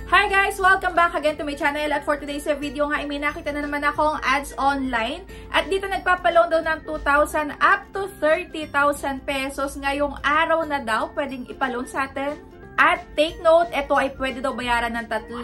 Hi guys! Welcome back again to my channel at for today's video nga may nakita na naman akong ads online at dito nagpapaloan daw ng 2,000 up to 30,000 pesos ngayong araw na daw pwedeng ipaloan sa atin. At take note, ito ay pwede daw bayaran ng 3, 6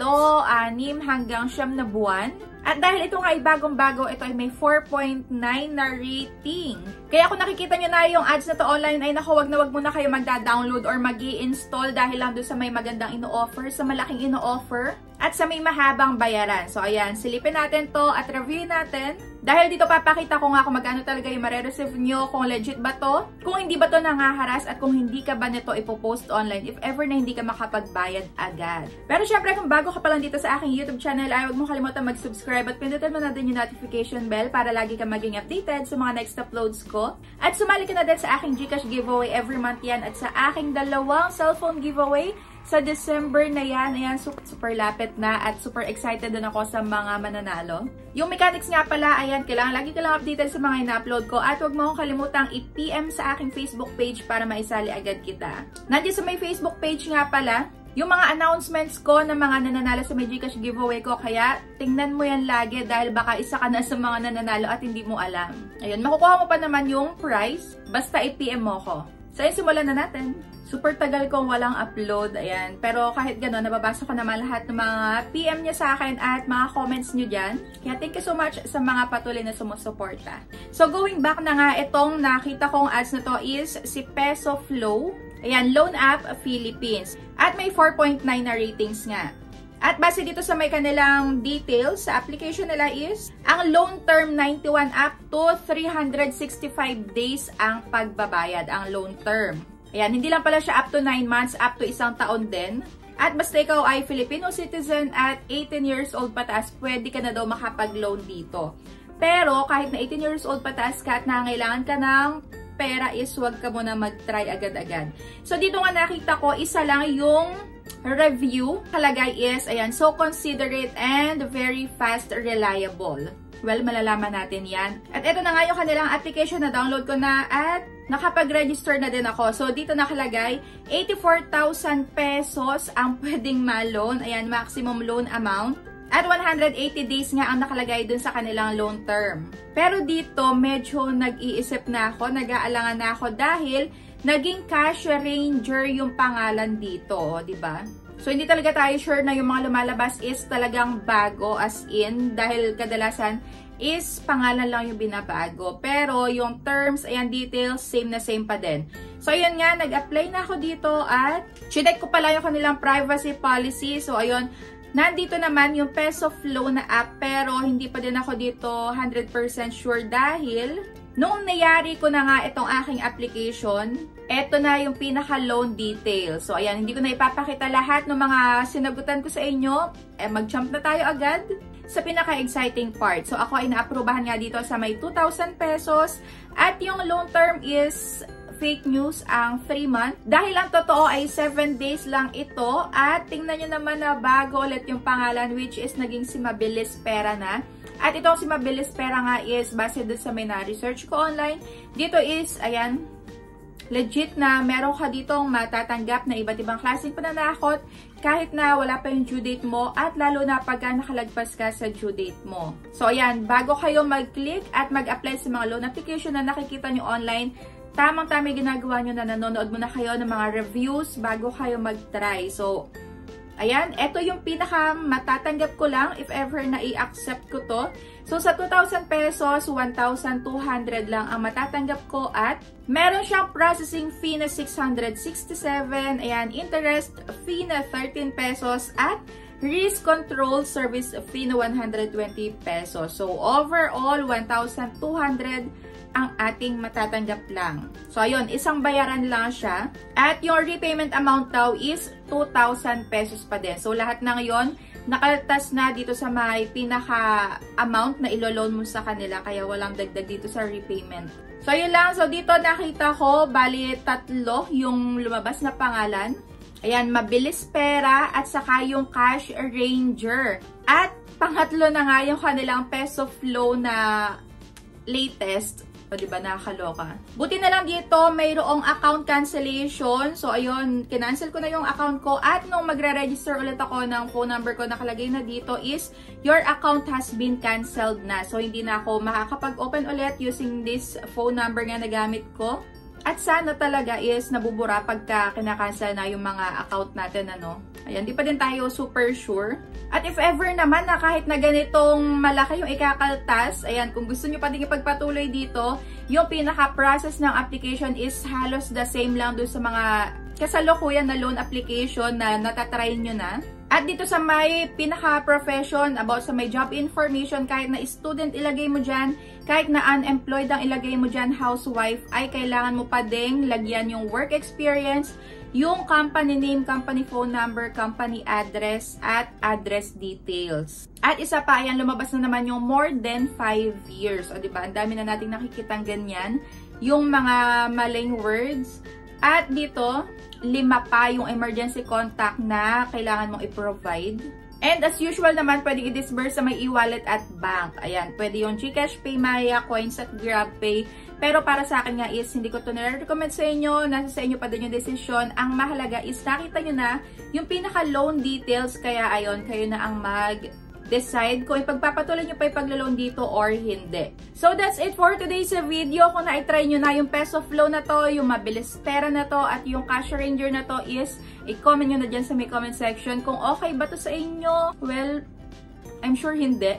hanggang 9 na buwan. At dahil ito nga ay bagong-bago, ito ay may 4.9 na rating. Kaya kung nakikita nyo na yung ads na to online, ay naku, wag na wag muna kayo magda-download or mag-i-install dahil lang doon sa may magandang ino-offer, sa malaking ino-offer, at sa may mahabang bayaran. So ayan, silipin natin to at review natin. Dahil dito papakita ko nga kung magkano talaga yung mare-receive nyo, kung legit ba to, kung hindi ba to nangaharas, at kung hindi ka ba nito ipopost online if ever na hindi ka makapagbayad agad. Pero syempre kung bago ka pa lang dito sa aking YouTube channel, ay huwag mo kalimutan mag-subscribe at pindutin mo na din yung notification bell para lagi ka maging updated sa mga next uploads ko. At sumali ka na din sa aking GCash giveaway every month yan at sa aking 2 cellphone giveaway sa December na yan. Ayan, super lapit na at super excited din ako sa mga mananalo. Yung mechanics nga pala, ayan, lagi ka lang updated sa mga ina-upload ko at huwag mo akong kalimutang i-PM sa aking Facebook page para maisali agad kita. Nandiyan sa may Facebook page nga pala, yung mga announcements ko ng mga nananalo sa may GCash giveaway ko, kaya tingnan mo yan lagi dahil baka isa ka na sa mga nananalo at hindi mo alam. Ayun, makukuha mo pa naman yung prize, basta i-PM mo ko. So, ayun, simulan na natin. Super tagal kong walang upload, ayan. Pero kahit gano'n, nababasa ko naman lahat ng mga PM niya sa akin at mga comments niyo dyan. Kaya thank you so much sa mga patuloy na sumusuporta. So going back na nga, itong nakita kong ads na to is si Peso Flow. Ayan, Loan App Philippines. At may 4.9 na ratings nga. At base dito sa may kanilang details, sa application nila is, ang loan term 91 up to 365 days ang pagbabayad, ang loan term. Ayan, hindi lang pala siya up to 9 months, up to 1 taon din. At basta ikaw ay Filipino citizen at 18 years old pataas, pwede ka na daw makapag-loan dito. Pero kahit na 18 years old pataas ka at nangangailangan ka ng pera is huwag ka muna mag-try agad-agad. So dito nga nakita ko, isa lang yung review. Kalagay is, ayan, so considerate and very fast, reliable. Well, malalaman natin yan. At ito na nga yung kanilang application na download ko na at nakapag-register na din ako. So, dito nakalagay, 84,000 pesos ang pwedeng ma-loan. Ayan, maximum loan amount. At 180 days nga ang nakalagay dun sa kanilang loan term. Pero dito, medyo nag-iisip na ako, nag-aalangan na ako dahil naging cash ranger yung pangalan dito, di ba? So, hindi talaga tayo sure na yung mga lumalabas is talagang bago as in dahil kadalasan is pangalan lang yung binabago. Pero yung terms, ayan, details, same na same pa din. So, ayun nga, nag-apply na ako dito at chinek ko pala yung kanilang privacy policy. So, ayun, nandito naman yung Peso Flow na app pero hindi pa din ako dito 100% sure dahil noong nayari ko na nga itong aking application, eto na yung pinaka-loan details. So, ayan, hindi ko na ipapakita lahat ng mga sinagutan ko sa inyo. Mag-jump na tayo agad sa pinaka-exciting part. So, ako ay naaprubahan nga dito sa may 2,000 pesos at yung loan term is fake news ang 3 months. Dahil ang totoo ay 7 days lang ito at tingnan nyo naman na bago ulit yung pangalan which is naging si Mabilis Pera na. At itong si Mabilis Pera nga is base doon sa may na-research ko online. Dito is, ayan, legit na meron ka ditong matatanggap na iba't ibang klaseng pananakot kahit na wala pa yung due date mo at lalo na pagka nakalagpas ka sa due date mo. So, ayan, bago kayo mag-click at mag-apply sa mga loan application na nakikita nyo online, tamang-tama ginagawa nyo na nanonood muna kayo ng mga reviews bago kayo mag-try. So, ayan, ito yung pinaka matatanggap ko lang if ever na i-accept ko to. So, sa 2,000 pesos, 1,200 lang ang matatanggap ko at meron siyang processing fee na 667, ayan, interest fee na 13 pesos at risk control service fee na 120 pesos. So, overall, 1,200 ang ating matatanggap lang. So, ayun, isang bayaran lang siya. At yung repayment amount daw is 2,000 pesos pa din. So, lahat na ngayon, nakaltas na dito sa may pinaka-amount na ilo-loan mo sa kanila. Kaya walang dagdag dito sa repayment. So, yun lang. So, dito nakita ko, bali 3 yung lumabas na pangalan. Ayan, Mabilis Pera at saka yung Cash Ranger. At pangatlo na nga yung kanilang Peso Flow na latest. O, diba, nakakaloka. Buti na lang dito, mayroong account cancellation. So, ayun, kinancel ko na yung account ko. At nung magre-register ulit ako ng phone number ko, nakalagay na dito is, your account has been canceled na. So, hindi na ako makakapag-open ulit using this phone number nga na gamit ko. At sana talaga is nabubura pagka kinakancel na yung mga account natin, ano. Ayan, di pa din tayo super sure. At if ever naman na kahit na ganitong malaki yung ikakaltas, ayan, kung gusto nyo pa din ipagpatuloy dito, yung pinaka-process ng application is halos the same lang doon sa mga kasalukuyan na loan application na natatry nyo na. At dito sa may pinaka-profession, about sa may job information, kahit na student ilagay mo dyan, kahit na unemployed ang ilagay mo dyan, housewife, ay kailangan mo pa ding lagyan yung work experience, yung company name, company phone number, company address, at address details. At isa pa, ayan, lumabas na naman yung more than 5 years. O, diba? Ang dami na nating nakikitang ganyan. Yung mga maling words. At dito, 5 pa yung emergency contact na kailangan mong i-provide. And as usual naman, pwedeng i-disburse sa may e-wallet at bank. Ayan, pwede yung GCash, PayMaya, Coins at GrabPay. Pero para sa akin nga is, hindi ko ito nare-recommend sa inyo. Nasa sa inyo pa din yung desisyon. Ang mahalaga is, nakita nyo na yung pinaka-loan details. Kaya ayun, kayo na ang decide kung ipagpapatuloy nyo pa ipaglo-loan dito or hindi. So that's it for today's video. Kung na-try nyo na yung Peso Flow na to, yung Mabilis Pera na to, at yung Cash Ranger na to is, i-comment nyo na dyan sa may comment section kung okay ba to sa inyo. Well, I'm sure hindi.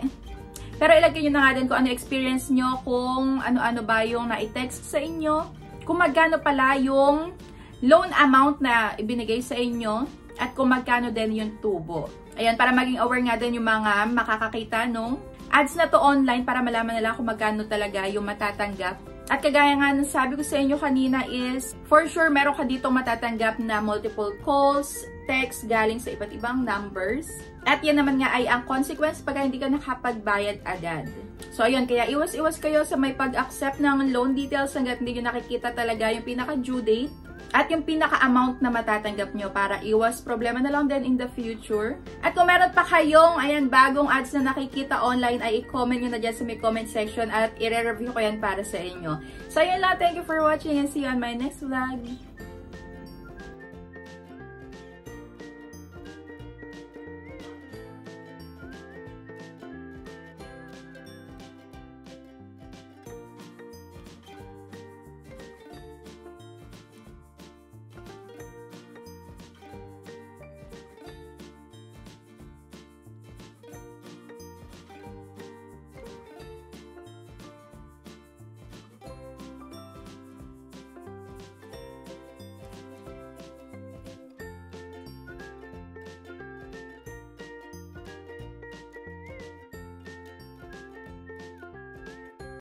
Pero ilagay nyo na nga din kung ano experience nyo, kung ano-ano ba yung na-text sa inyo, kung magkano pala yung loan amount na ibinigay sa inyo, at kung magkano din yung tubo. Ayan, para maging aware nga din yung mga makakakita nung ads na to online para malaman nila kung magkano talaga yung matatanggap. At kagaya nga ng sabi ko sa inyo kanina is, for sure, meron ka ditong matatanggap na multiple calls, text galing sa iba't ibang numbers. At yan naman nga ay ang consequence pag hindi ka nakapagbayad agad. So, ayun, kaya iwas-iwas kayo sa may pag-accept ng loan details hanggat hindi nyo nakikita talaga yung pinaka-due date. At yung pinaka-amount na matatanggap nyo para iwas problema na lang din in the future. At kung meron pa kayong, ayan, bagong ads na nakikita online, ay i-comment nyo na dyan sa may comment section at i-review ko yan para sa inyo. So, ayun lang. Thank you for watching and see you on my next vlog.